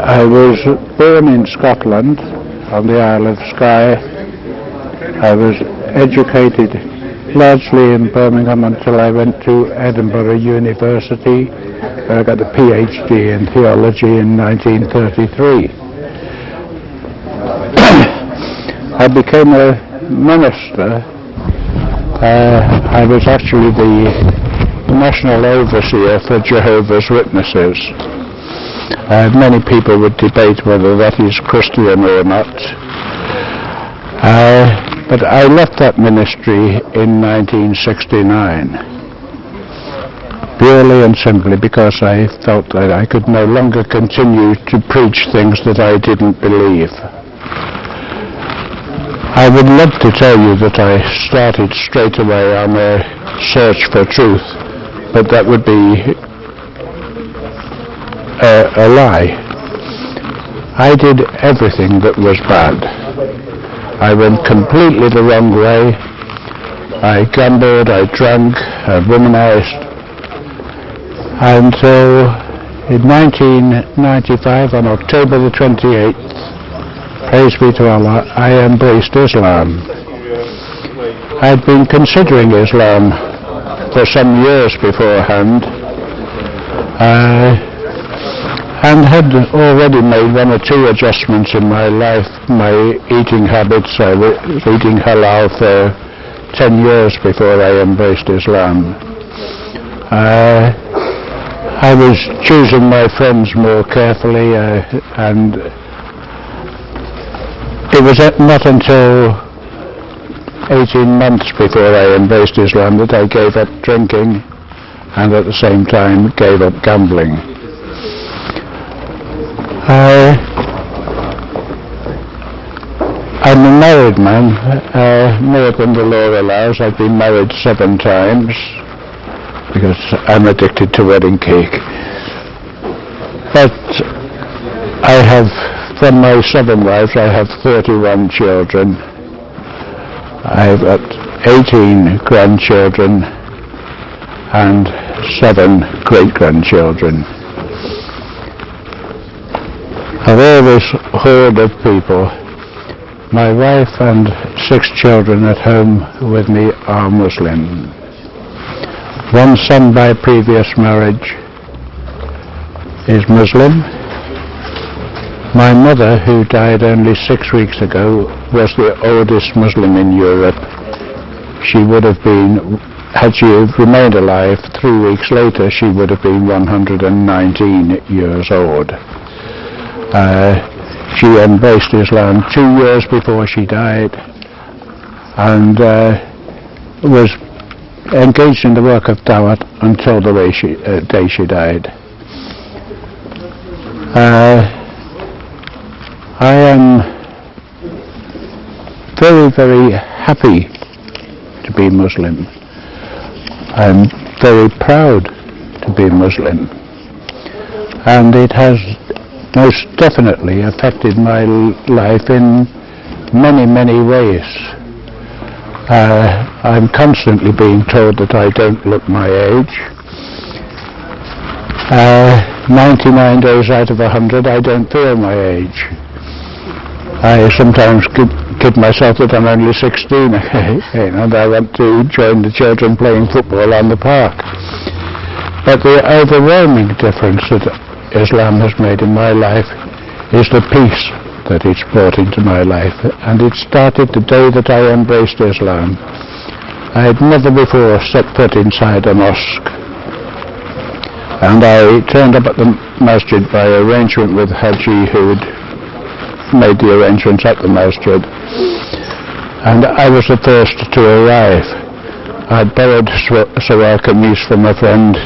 I was born in Scotland on the Isle of Skye. I was educated largely in Birmingham until I went to Edinburgh University, where I got a PhD in theology in 1933. I became a minister. I was actually the national overseer for Jehovah's Witnesses. Many people would debate whether that is Christian or not. But I left that ministry in 1969, purely and simply because I felt that I could no longer continue to preach things that I didn't believe. I would love to tell you that I started straight away on a search for truth, but that would be a lie. I did everything that was bad. I went completely the wrong way. I gambled, I drank, I womanized. Until in 1995, on October the 28th, praise be to Allah, I embraced Islam. I'd been considering Islam for some years beforehand, and had already made one or two adjustments in my life, my eating habits. I was eating halal for 10 years before I embraced Islam. I was choosing my friends more carefully, and it was not until 18 months before I embraced Islam that I gave up drinking and at the same time gave up gambling. I'm a married man, more than the law allows. I've been married 7 times because I'm addicted to wedding cake. But I have, from my 7 wives, I have 31 children. I've got 18 grandchildren and 7 great-grandchildren. Of all this horde of people, my wife and 6 children at home with me are Muslim. 1 son by previous marriage is Muslim. My mother, who died only 6 weeks ago, was the oldest Muslim in Europe. She would have been, had she remained alive 3 weeks later, she would have been 119 years old. She embraced Islam 2 years before she died, and was engaged in the work of Dawah until the day she died. I am very, very happy to be Muslim. I'm very proud to be Muslim, and it has most definitely affected my life in many, many ways. I'm constantly being told that I don't look my age. 99 days out of 100 I don't feel my age. I sometimes kid myself that I'm only 16 and I want to join the children playing football on the park. But the overwhelming difference that Islam has made in my life is the peace that it's brought into my life, and it started the day that I embraced Islam. I had never before set foot inside a mosque, and I turned up at the masjid by arrangement with Haji, who had made the arrangements at the masjid, and I was the first to arrive. I'd borrowed Sawar Kameez from a friend,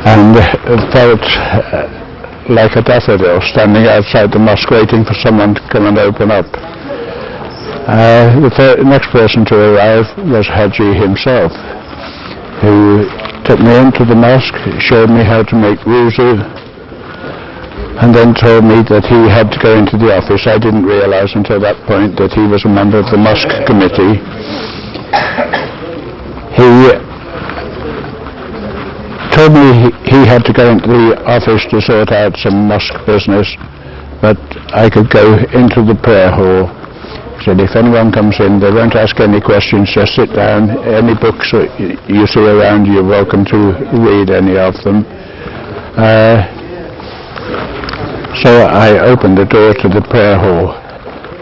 and felt like a daffodil standing outside the mosque waiting for someone to come and open up. The next person to arrive was Haji himself, who took me into the mosque, showed me how to make wuzu, and then told me that he had to go into the office. I didn't realize until that point that he was a member of the mosque committee. He told me he had to go into the office to sort out some mosque business, but I could go into the prayer hall. He said, if anyone comes in, they won't ask any questions, just sit down. Any books you see around, you're welcome to read any of them. So I opened the door to the prayer hall,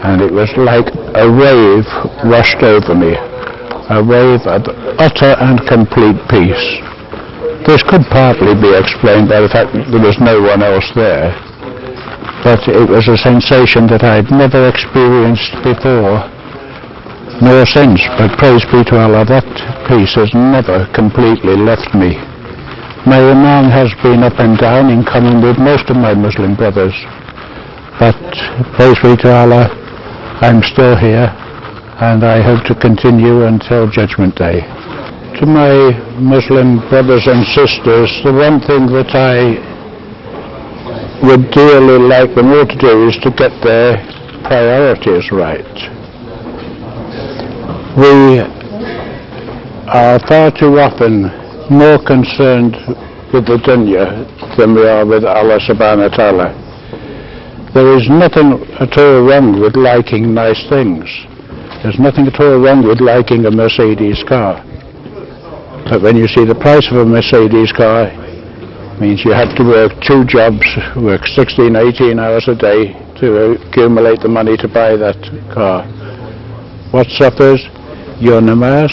and it was like a wave rushed over me, a wave of utter and complete peace. This could partly be explained by the fact that there was no one else there, but it was a sensation that I'd never experienced before, nor since, but praise be to Allah, that peace has never completely left me. My iman has been up and down in common with most of my Muslim brothers, but praise be to Allah, I'm still here, and I hope to continue until Judgment Day. To my Muslim brothers and sisters, the one thing that I would dearly like them all to do is to get their priorities right. We are far too often more concerned with the dunya than we are with Allah subhanahu wa ta'ala. There is nothing at all wrong with liking nice things. There's nothing at all wrong with liking a Mercedes car. But when you see the price of a Mercedes car, it means you have to work 2 jobs, work 16, 18 hours a day to accumulate the money to buy that car. What suffers? Your namaz.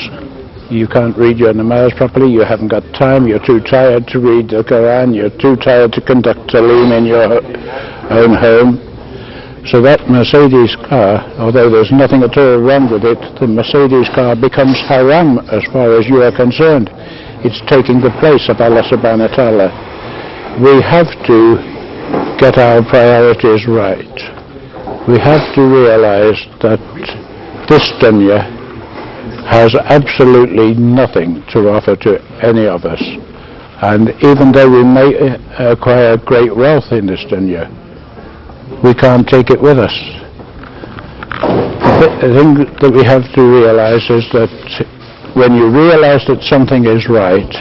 You can't read your namaz properly, you haven't got time, you're too tired to read the Quran, you're too tired to conduct talim in your own home. So that Mercedes car, although there's nothing at all wrong with it, the Mercedes car becomes haram as far as you are concerned. It's taking the place of Allah subhanahu wa ta'ala. We have to get our priorities right. We have to realize that this dunya has absolutely nothing to offer to any of us. And even though we may acquire great wealth in this dunya, we can't take it with us. The thing that we have to realize is that when you realize that something is right,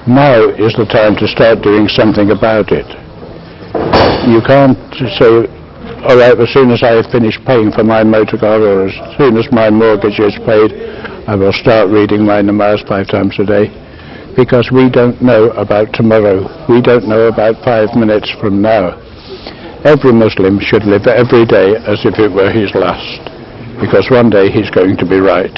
now is the time to start doing something about it. You can't say, all right, as soon as I finish paying for my motor car, or as soon as my mortgage is paid, I will start reading my namaz 5 times a day. Because we don't know about tomorrow. We don't know about 5 minutes from now. Every Muslim should live every day as if it were his last, because one day he's going to be right.